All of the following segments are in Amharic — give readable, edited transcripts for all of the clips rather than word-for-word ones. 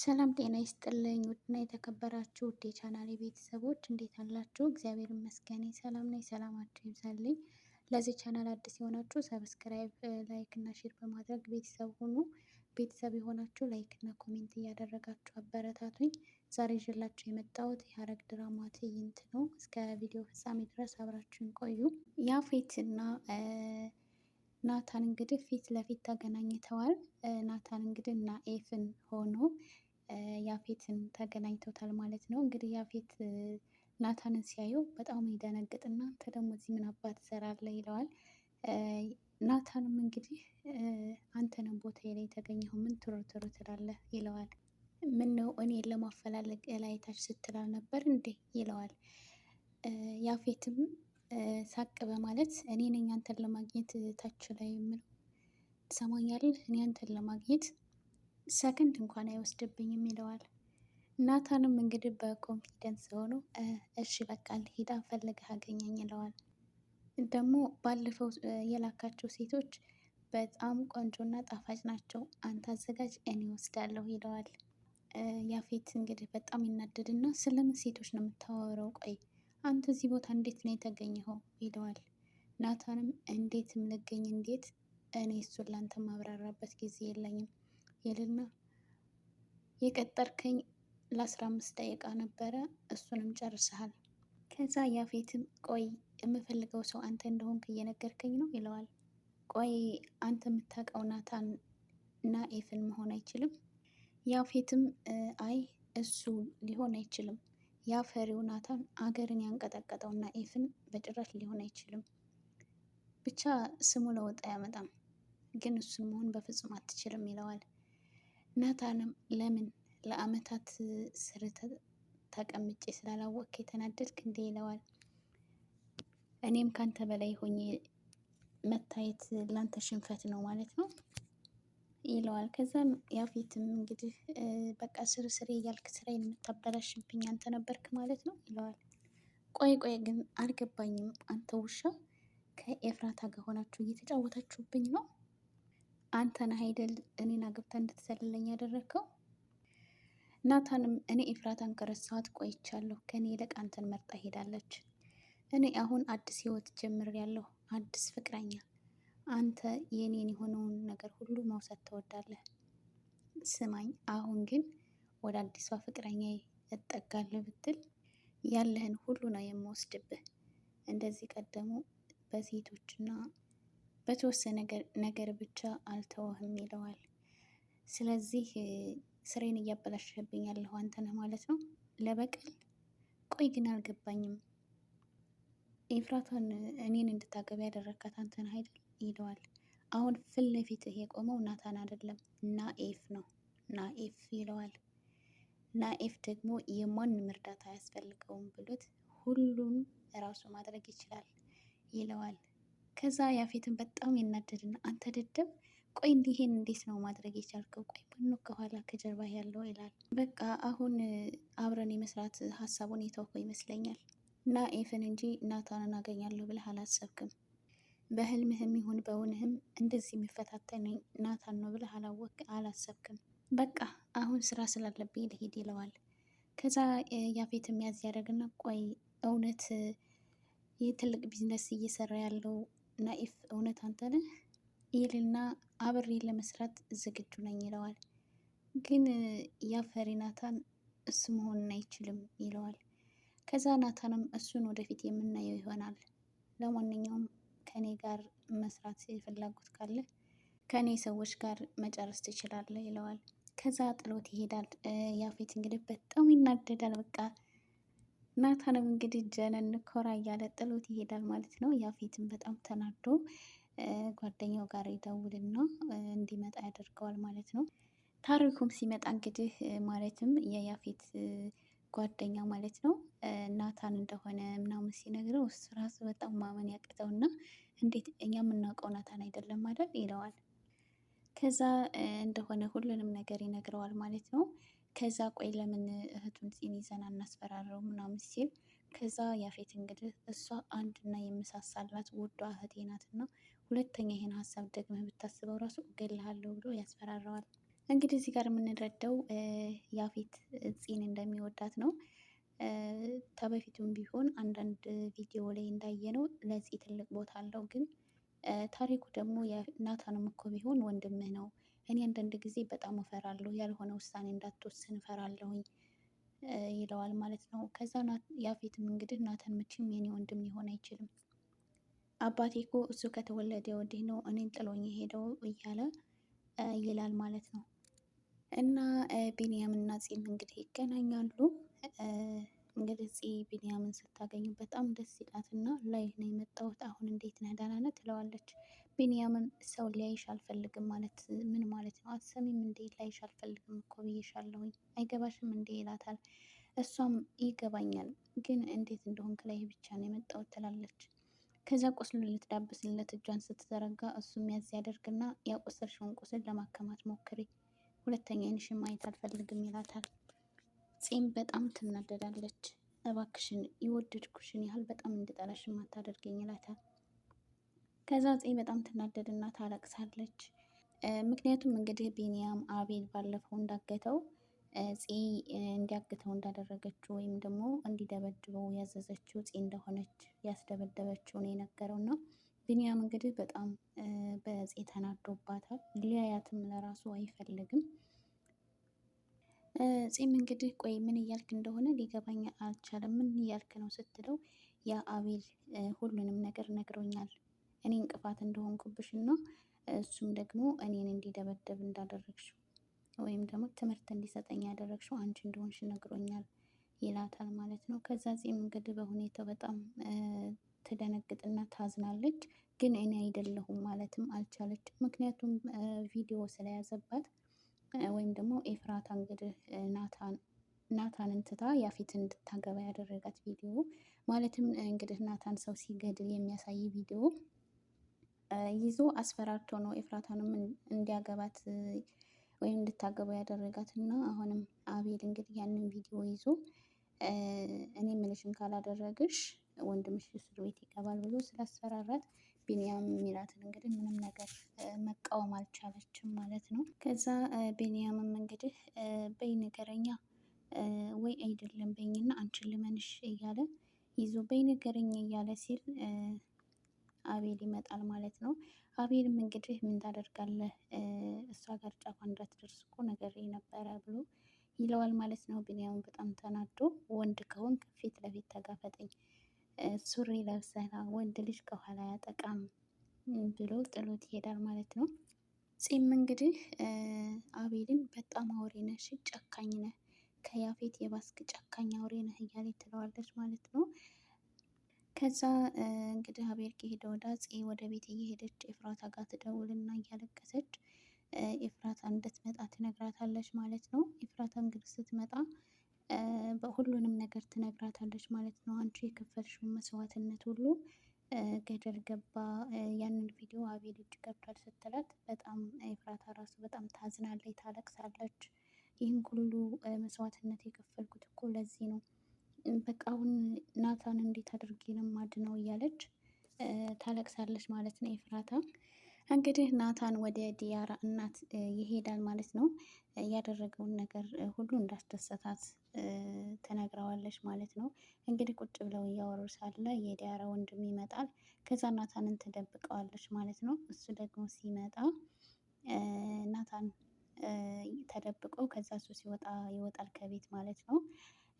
ሰላም ጤና ይስጥልኝ ውድና የተከበራችሁ ውድ የቻናሌ ቤተሰቦች እንዴት አላችሁ? እግዚአብሔር ይመስገን ሰላም ነኝ። ሰላማችሁ ይብዛልኝ። ለዚህ ቻናል አዲስ የሆናችሁ ሰብስክራይብ፣ ላይክ እና ሼር በማድረግ ቤተሰብ ሁኑ። ቤተሰብ የሆናችሁ ላይክ እና ኮሜንት እያደረጋችሁ አበረታቱኝ። ዛሬ ይዤላችሁ የመጣሁት የሐረግ ድራማ ትዕይንት ነው። እስከ ቪዲዮ ፍጻሜ ድረስ አብራችሁን ቆዩ። ያፌትና ናታን እንግዲህ ፊት ለፊት ተገናኝተዋል። ናታን እንግዲህ እና ኤፍን ሆኖ ያፌትን ተገናኝተውታል ማለት ነው። እንግዲህ ያፌት ናታንን ሲያየው በጣም ይደነግጥና አንተ ደግሞ እዚህ ምን አባት ትሰራለህ ይለዋል። ናታንም እንግዲህ አንተ ነህ ቦታዬ ላይ የተገኘኸው ምን ትሮ ትላለህ ይለዋል። ምን ነው እኔን ለማፈላለግ ላይ ታች ስትል አልነበር እንዴ ይለዋል። ያፌትም ሳቅ በማለት እኔ ነኝ አንተን ለማግኘት ታች ላይ የምለው ትሰማኛለህ፣ እኔ አንተን ለማግኘት ሰከንድ እንኳን አይወስድብኝም ይለዋል። ናታንም እንግዲህ በኮንፊደንስ ሆኖ እሺ በቃ ልሂድ ፈልገህ አገኘኝ ይለዋል። ደግሞ ባለፈው የላካቸው ሴቶች በጣም ቆንጆና ጣፋጭ ናቸው፣ አንተ አዘጋጅ እኔ ወስዳለሁ ይለዋል። ያፌት እንግዲህ በጣም ይናደድና ስለምን ሴቶች ነው የምታወራው? ቆይ አንተ እዚህ ቦታ እንዴት ነው የተገኘኸው? ይለዋል። ናታንም እንዴትም ልገኝ እንዴት እኔ እሱን ላንተ ማብራራበት ጊዜ የለኝም ይልና የቀጠርከኝ ለ15 ደቂቃ ነበረ እሱንም ጨርሰሃል። ከዛ ያፌትም ቆይ የምፈልገው ሰው አንተ እንደሆንክ እየነገርከኝ ነው ይለዋል። ቆይ አንተ የምታውቀው ናታን እና ኤፍን መሆን አይችልም? ያፌትም አይ እሱ ሊሆን አይችልም፣ ያ ፈሪው ናታን አገርን ያንቀጠቀጠው እና ኤፍን በጭራሽ ሊሆን አይችልም። ብቻ ስሙ ለውጥ አያመጣም፣ ግን እሱን መሆን በፍጹም አትችልም ይለዋል። ናታንም ለምን ለአመታት ስር ተቀምጬ ስላላወቅክ የተናደድክ እንዴ ይለዋል። እኔም ካንተ በላይ ሆኜ መታየት ላንተ ሽንፈት ነው ማለት ነው ይለዋል። ከዛም ያፌትም እንግዲህ በቃ ስር ስሬ እያልክ ስራዬን የምታበላሽብኝ አንተ ነበርክ ማለት ነው ይለዋል። ቆይ ግን አልገባኝም፣ አንተ ውሻ ከኤፍራታ ጋር ሆናችሁ እየተጫወታችሁብኝ ነው? አንተ ነህ አይደል እኔን አግብታ እንድትሰልለኝ ያደረግከው? ናታንም እኔ ኤፍራታን ከረሳኋት ቆይቻለሁ፣ ከኔ ይልቅ አንተን መርጣ ሄዳለች። እኔ አሁን አዲስ ህይወት ጀምሬያለሁ፣ አዲስ ፍቅረኛ። አንተ የኔን የሆነውን ነገር ሁሉ መውሰድ ትወዳለህ። ስማኝ፣ አሁን ግን ወደ አዲሷ ፍቅረኛ እጠጋለሁ ብትል ያለህን ሁሉ ነው የምወስድብህ። እንደዚህ ቀደሙ በሴቶችና በተወሰነ ነገር ብቻ አልተወህም ይለዋል። ስለዚህ ስሬን እያበላሸብኝ ያለሁ አንተ ነህ ማለት ነው ለበቀል። ቆይ ግን አልገባኝም፣ ኤፍራታን እኔን እንድታገባ ያደረግካት አንተ ነህ አይደል ይለዋል። አሁን ፊት ለፊትህ የቆመው ናታን አይደለም ናኤፍ ነው፣ ናኤፍ ይለዋል። ናኤፍ ደግሞ የማንም እርዳታ አያስፈልገውም ብሎት ሁሉም ራሱ ማድረግ ይችላል ይለዋል። ከዛ ያፌትን በጣም ይናደድና አንተ ደደብ፣ ቆይ እንዲህን እንዴት ነው ማድረግ የቻልከው? ቆይ ማነው ከኋላ ከጀርባ ያለው ይላል። በቃ አሁን አብረን የመስራት ሀሳቡን የተውከው ይመስለኛል። ናኤፍን እንጂ ናታንን አገኛለሁ ብለህ አላሰብክም። በህልምህም ይሁን በእውንህም እንደዚህ የሚፈታተነኝ ናታን ነው ብለህ አላሰብክም። በቃ አሁን ስራ ስላለብኝ ልሄድ ይለዋል። ከዛ ያፌት የሚያዝ ያደርግና ቆይ እውነት ይህ ትልቅ ቢዝነስ እየሰራ ያለው ናኤፍ እውነት አንተ ነህ ይልና አብሬ ለመስራት ዝግጁ ነኝ ይለዋል። ግን ያፈሪ ናታን እሱ መሆንን አይችልም ይለዋል። ከዛ ናታንም እሱን ወደፊት የምናየው ይሆናል። ለማንኛውም ከኔ ጋር መስራት ፍላጎት ካለ ከኔ ሰዎች ጋር መጨረስ ትችላለህ ይለዋል። ከዛ ጥሎት ይሄዳል። ያፌት እንግዲህ በጣም ይናደዳል። በቃ ናታንም እንግዲህ ጀነን ኮራ እያለ ጥሎት ይሄዳል ማለት ነው። ያፌትን በጣም ተናዶ ጓደኛው ጋር ይደውልና እንዲመጣ ያደርገዋል ማለት ነው። ታሪኩም ሲመጣ እንግዲህ ማለትም የያፌት ጓደኛ ማለት ነው ናታን እንደሆነ ምናምን ሲነግረው እሱ ራሱ በጣም ማመን ያቅተውና እንዴት እኛ የምናውቀው ናታን አይደለም አይደል ይለዋል። ከዛ እንደሆነ ሁሉንም ነገር ይነግረዋል ማለት ነው። ከዛ ቆይ ለምን እህቱን ፂን ይዘን አናስፈራረው ምናምን ሲል ከዛ ያፌት እንግዲህ እሷ አንድና የምሳሳላት ውዷ እህቴ ናትና ሁለተኛ ይሄን ሀሳብ ደግመህ ብታስበው ራሱ እገልሃለሁ ብሎ ያስፈራረዋል። እንግዲህ እዚህ ጋር የምንረዳው ያፌት ፂን እንደሚወዳት ነው። ከበፊቱም ቢሆን አንዳንድ ቪዲዮ ላይ እንዳየነው ለፂ ትልቅ ቦታ አለው። ግን ታሪኩ ደግሞ ናታንም እኮ ቢሆን ወንድምህ ነው። እኔ አንዳንድ ጊዜ በጣም እፈራለሁ፣ ያልሆነ ውሳኔ እንዳትወስን እፈራለሁኝ ይለዋል ማለት ነው። ከዛ ያፌትም እንግዲህ ናታን መቼም የኔ ወንድም ሊሆን አይችልም፣ አባቴ እኮ እሱ ከተወለደ ወዲህ ነው እኔን ጥሎኝ ሄደው እያለ ይላል ማለት ነው። እና ቢንያም እና ፂም እንግዲህ ይገናኛሉ። እንግዲህ ፂ ቢንያምን ስታገኙ በጣም ደስ ይላትና ላይ ነው የመጣሁት፣ አሁን እንዴት ነህ ደህና ነህ ትለዋለች። ቢንያምም ሰው ሊያይሽ አልፈልግም ማለት ምን ማለት ነው? አትሰሚም እንዴ? ላይሽ አልፈልግም እኮ ብዬሻለሁኝ፣ አይገባሽም እንዴ ይላታል። እሷም ይገባኛል፣ ግን እንዴት እንደሆንክ ላይ ብቻ ነው የመጣሁት ትላለች። ከዛ ቁስሉን ልትዳብስለት እጇን ስትዘረጋ እሱም ያዝ ያደርግና ያቆሰልሽውን ቁስል ለማከማት ሞክሪ፣ ሁለተኛ ዓይንሽን ማየት አልፈልግም ይላታል። ፂም በጣም ትናደዳለች። እባክሽን የወደድኩሽን ያህል በጣም እንድጠላሽ ማታደርገኝ ይላታል። ከዛ ፂ በጣም ትናደድና ታለቅሳለች። ምክንያቱም እንግዲህ ቢንያም አቤል ባለፈው እንዳገተው ፂ እንዲያግተው እንዳደረገችው ወይም ደግሞ እንዲደበድበው ያዘዘችው ፂ እንደሆነች ያስደበደበችው ነው የነገረው እና ቢንያም እንግዲህ በጣም በፂ ተናዶባታል። ሊያያትም ለራሱ አይፈልግም። ፂም እንግዲህ ቆይ ምን እያልክ እንደሆነ ሊገባኝ አልቻለም፣ ምን እያልክ ነው ስትለው ያ አቤል ሁሉንም ነገር ነግሮኛል፣ እኔ እንቅፋት እንደሆንኩብሽ እና እሱም ደግሞ እኔን እንዲደበደብ እንዳደረግሽው ወይም ደግሞ ትምህርት እንዲሰጠኝ ያደረግሽው አንቺ እንደሆንሽ ነግሮኛል ይላታል ማለት ነው። ከዛ ፂም እንግዲህ በሁኔታው በጣም ትደነግጥና ታዝናለች። ግን እኔ አይደለሁም ማለትም አልቻለች። ምክንያቱም ቪዲዮ ስለያዘባት ወይም ደግሞ ኤፍራታ እንግዲህ ናታንን ትታ ያፌትን እንድታገባ ያደረጋት ቪዲዮ ማለትም እንግዲህ ናታን ሰው ሲገድል የሚያሳይ ቪዲዮ ይዞ አስፈራርቶ ነው ኤፍራታንም እንዲያገባት ወይም እንድታገባው ያደረጋት እና አሁንም አቤል እንግዲህ ያንን ቪዲዮ ይዞ እኔ ምልሽን ካላደረግሽ ወንድምሽ እስር ቤት ይገባል ብሎ ስላስፈራራት ቢንያም የሚላትን እንግዲህ ምንም ነገር መቃወም አልቻለችም ማለት ነው። ከዛ ቢንያምም እንግዲህ በይ ንገረኛ ወይ አይደለም በይኝና አንቺን ልመንሽ እያለ ይዞ በይ ንገረኝ እያለ ሲል አቤል ይመጣል ማለት ነው። አቤልም እንግዲህ ምን ታደርጋለህ እሷ ጋር ጫፏ እንዳትደርስ እኮ ነገር ነበረ ብሎ ይለዋል ማለት ነው። ቢንያም በጣም ተናዶ ወንድ ከሆንክ ፊት ለፊት ተጋፈጠኝ፣ ሱሪ ለብሰህ ወንድ ልጅ ከኋላ አያጠቃም ብሎ ጥሎት ይሄዳል ማለት ነው። ፂም እንግዲህ አቤልን በጣም አውሬ ነሽ፣ ጨካኝ ነህ፣ ከያፌት የባስክ ጨካኝ አውሬ ነህ እያለ ትለዋለች ማለት ነው። ከዛ እንግዲህ አቤል ከሄደ ወዳ ፂ ወደ ቤት እየሄደች ኤፍራታ ጋር ትደውልና እያለቀሰች ኤፍራታ እንድትመጣ ትነግራታለች ማለት ነው። ኤፍራታ እንግዲህ ስትመጣ በሁሉንም ነገር ትነግራታለች ማለት ነው። አንቺ የከፈልሽውን መስዋዕትነት ሁሉ ገደል ገባ፣ ያንን ቪዲዮ አቤል እጅ ገብቷል ስትላት በጣም ኤፍራታ ራሱ በጣም ታዝናለች፣ ታለቅሳለች። ይህን ሁሉ መስዋዕትነት የከፈልኩት እኮ ለዚህ ነው፣ በቃ አሁን ናታን እንዴት አድርጌ ነው የማድነው እያለች ታለቅሳለች ማለት ነው ኤፍራታ። እንግዲህ ናታን ወደ ዲያራ እናት ይሄዳል ማለት ነው። ያደረገውን ነገር ሁሉ እንዳስደሰታት ትነግረዋለች ማለት ነው። እንግዲህ ቁጭ ብለው እያወሩ ሳለ የዲያራ ወንድም ይመጣል። ከዛ ናታንን ትደብቀዋለች ማለት ነው። እሱ ደግሞ ሲመጣ ናታን ተደብቆ ከዛ እሱ ሲወጣ ይወጣል ከቤት ማለት ነው።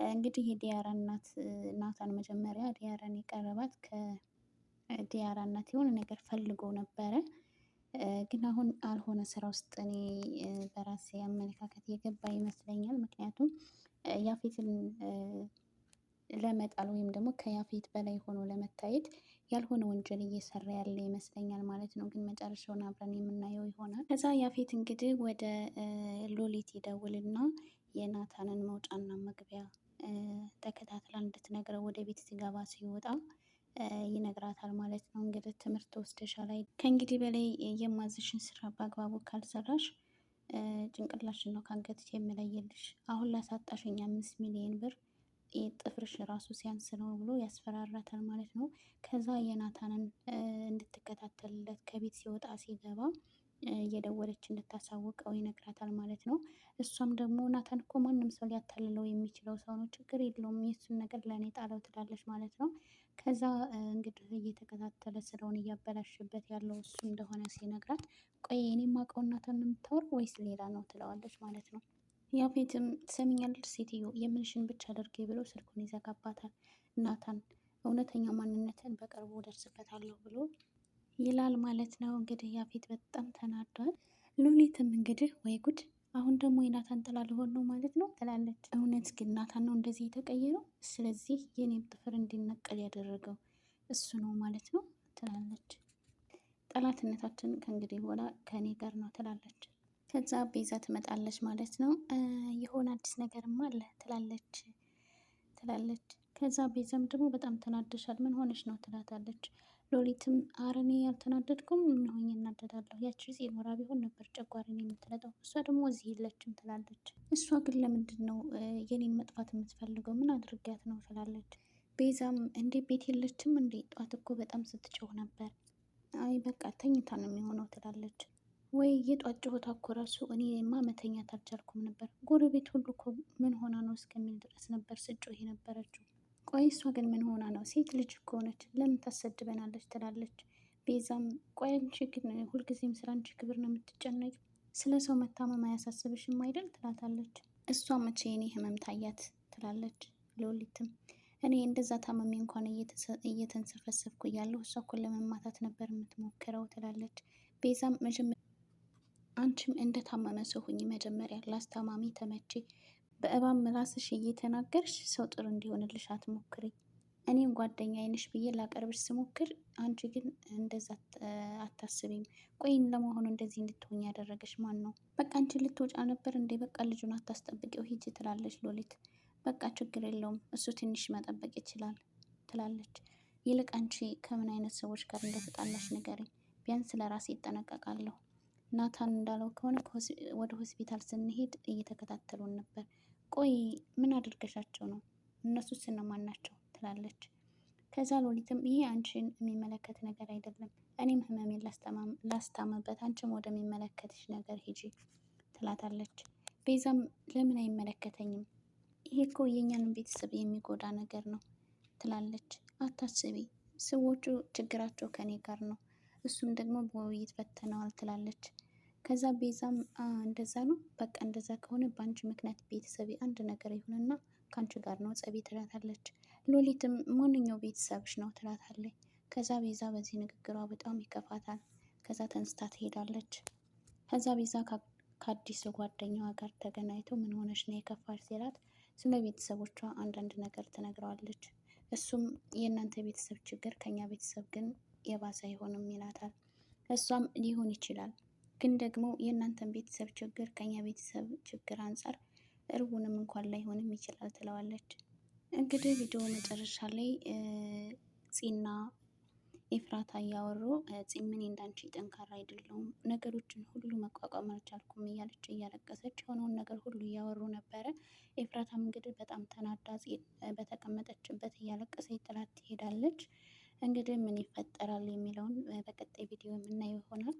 እንግዲህ የዲያራ እናት ናታን መጀመሪያ ዲያራን የቀረባት ከዲያራ እናት የሆነ ነገር ፈልጎ ነበረ። ግን አሁን አልሆነ ስራ ውስጥ እኔ በራሴ አመለካከት የገባ ይመስለኛል። ምክንያቱም ያፌትን ለመጣል ወይም ደግሞ ከያፌት በላይ ሆኖ ለመታየት ያልሆነ ወንጀል እየሰራ ያለ ይመስለኛል ማለት ነው። ግን መጨረሻውን አብረን የምናየው ይሆናል። ከዛ ያፌት እንግዲህ ወደ ሉሊት ይደውልና የናታንን መውጫና መግቢያ ተከታትላ እንድትነግረው ወደ ቤት ሲገባ ሲወጣ ይነግራታል ማለት ነው። እንግዲህ ትምህርት ወስደሻል፣ ከእንግዲህ በላይ የማዝሽን ስራ በአግባቡ ካልሰራሽ ጭንቅላሽን ነው ከአንገትሽ የምለይልሽ፣ አሁን ላሳጣሽኝ 5 ሚሊዮን ብር ጥፍርሽ ራሱ ሲያንስ ነው ብሎ ያስፈራራታል ማለት ነው። ከዛ የናታንን እንድትከታተልለት ከቤት ሲወጣ ሲገባ እየደወለች እንድታሳውቀው ይነግራታል ማለት ነው። እሷም ደግሞ ናታን እኮ ማንም ሰው ሊያታልለው የሚችለው ሰው ነው፣ ችግር የለውም የእሱን ነገር ለእኔ ጣለው ትላለች ማለት ነው። ከዛ እንግዲህ እየተከታተለ ስራውን እያበላሽበት ያለው እሱ እንደሆነ ሲነግራት፣ ቆይ እኔ የማውቀው ናታን ነው የምታወራው ወይስ ሌላ ነው ትለዋለች ማለት ነው። ያፌትም ትሰሚኛለሽ ሴትዮ የምልሽን ብቻ አድርጌ ብሎ ስልኩን ይዘጋባታል። ናታን እውነተኛ ማንነትን በቅርቡ ደርስበታለሁ ብሎ ይላል ማለት ነው። እንግዲህ ያፌት በጣም ተናዷል። ሉሊትም እንግዲህ ወይ ጉድ አሁን ደግሞ የናታን ጥላ ልሆን ነው ማለት ነው ትላለች። እውነት ግን ናታን ነው እንደዚህ የተቀየረው? ስለዚህ የኔም ጥፍር እንዲነቀል ያደረገው እሱ ነው ማለት ነው ትላለች። ጠላትነታችን ከእንግዲህ በኋላ ከእኔ ጋር ነው ትላለች። ከዛ ቤዛ ትመጣለች ማለት ነው። የሆነ አዲስ ነገርም አለ ትላለች። ከዛ ቤዛም ደግሞ በጣም ተናደሻል፣ ምን ሆነች ነው ትላታለች። ሎሊትም ኧረ እኔ ያልተናደድኩም ምን ሆኜ እናደዳለሁ፣ ያቺ ኖራ ቢሆን ነበር ጨጓራዬን የምትለጠው፣ እሷ ደግሞ እዚህ የለችም ትላለች። እሷ ግን ለምንድን ነው የኔን መጥፋት የምትፈልገው? ምን አድርጊያት ነው ትላለች። ቤዛም እንዴ ቤት የለችም እንዴ? ጧት እኮ በጣም ስትጮህ ነበር። አይ በቃ ተኝታ ነው የሚሆነው ትላለች። ወይ የጧት ጨዋታ እኮ ራሱ እኔማ መተኛት አልቻልኩም ነበር፣ ጎረቤት ሁሉ እኮ ምን ሆና ነው እስከሚል ድረስ ነበር ስጮህ የነበረችው። ቆይ እሷ ግን ምን ሆና ነው? ሴት ልጅ እኮ ነች፣ ለምን ታሰድበናለች ትላለች። ቤዛም ቆይ አንቺ ግን ሁልጊዜም ስለ አንቺ ክብር ነው የምትጨነቂ፣ ስለ ሰው መታመም አያሳስብሽም አይደል ትላታለች። እሷ መቼ የኔ ህመም ታያት ትላለች። ሎሊትም እኔ እንደዛ ታመሜ እንኳን እየተንሰፈሰፍኩ እያለሁ እሷ እኮ ለመማታት ነበር የምትሞክረው ትላለች። ቤዛም አንቺም እንደ ታመመ ሰው ሁኚ መጀመሪያ፣ ላስታማሚ ተመቼ በእባብ ምላስሽ እየተናገርሽ ሰው ጥሩ እንዲሆንልሽ አትሞክሪ። እኔም ጓደኛ አይንሽ ብዬ ላቀርብሽ ስሞክር አንቺ ግን እንደዛ አታስቢም። ቆይን ለመሆኑ እንደዚህ እንድትሆኝ ያደረገሽ ማን ነው? በቃ አንቺ ልትወጫ ነበር እንዴ? በቃ ልጁን አታስጠብቂው ሂጂ ትላለች ሎሊት። በቃ ችግር የለውም እሱ ትንሽ መጠበቅ ይችላል ትላለች። ይልቅ አንቺ ከምን አይነት ሰዎች ጋር እንደተጣላሽ ንገሪኝ፣ ቢያንስ ለራሴ ይጠነቀቃለሁ። ናታን እንዳለው ከሆነ ወደ ሆስፒታል ስንሄድ እየተከታተሉን ነበር። ቆይ ምን አድርገሻቸው ነው? እነሱስ እነማን ናቸው ትላለች። ከዛ ሎሊትም ይሄ አንቺን የሚመለከት ነገር አይደለም፣ እኔም ህመሜን ላስታምበት፣ አንቺም ወደሚመለከትሽ ነገር ሂጂ ትላታለች። ቤዛም ለምን አይመለከተኝም? ይሄ እኮ የእኛንም ቤተሰብ የሚጎዳ ነገር ነው ትላለች። አታስቢ፣ ሰዎቹ ችግራቸው ከኔ ጋር ነው፣ እሱም ደግሞ በውይይት ፈተነዋል ትላለች። ከዛ ቤዛም እንደዛ ነው፣ በቃ እንደዛ ከሆነ በአንቺ ምክንያት ቤተሰቤ አንድ ነገር ይሁንና ከአንቺ ጋር ነው ጸቤ ትላታለች። ሎሊትም ማንኛው ቤተሰብሽ ነው ትላታለች። ከዛ ቤዛ በዚህ ንግግሯ በጣም ይከፋታል። ከዛ ተንስታ ትሄዳለች። ከዛ ቤዛ ከአዲሱ ጓደኛዋ ጋር ተገናኝተው ምን ሆነች ነው የከፋሽ ሲላት ስለ ቤተሰቦቿ አንዳንድ ነገር ትነግረዋለች። እሱም የእናንተ ቤተሰብ ችግር ከኛ ቤተሰብ ግን የባሰ አይሆንም ይላታል። እሷም ሊሆን ይችላል ግን ደግሞ የእናንተን ቤተሰብ ችግር ከኛ ቤተሰብ ችግር አንጻር እርቡንም እንኳን ላይሆንም ይችላል ትለዋለች። እንግዲህ ቪዲዮ መጨረሻ ላይ ፂና ኤፍራታ እያወሩ ፂ ምን እንዳንቺ ጠንካራ አይደለሁም፣ ነገሮችን ሁሉ መቋቋም አልቻልኩም እያለች እያለቀሰች የሆነውን ነገር ሁሉ እያወሩ ነበረ። ኤፍራታም እንግዲህ በጣም ተናዳ ፂን በተቀመጠችበት እያለቀሰች ጥላት ትሄዳለች። እንግዲህ ምን ይፈጠራል የሚለውን በቀጣይ ቪዲዮ የምናየው ይሆናል።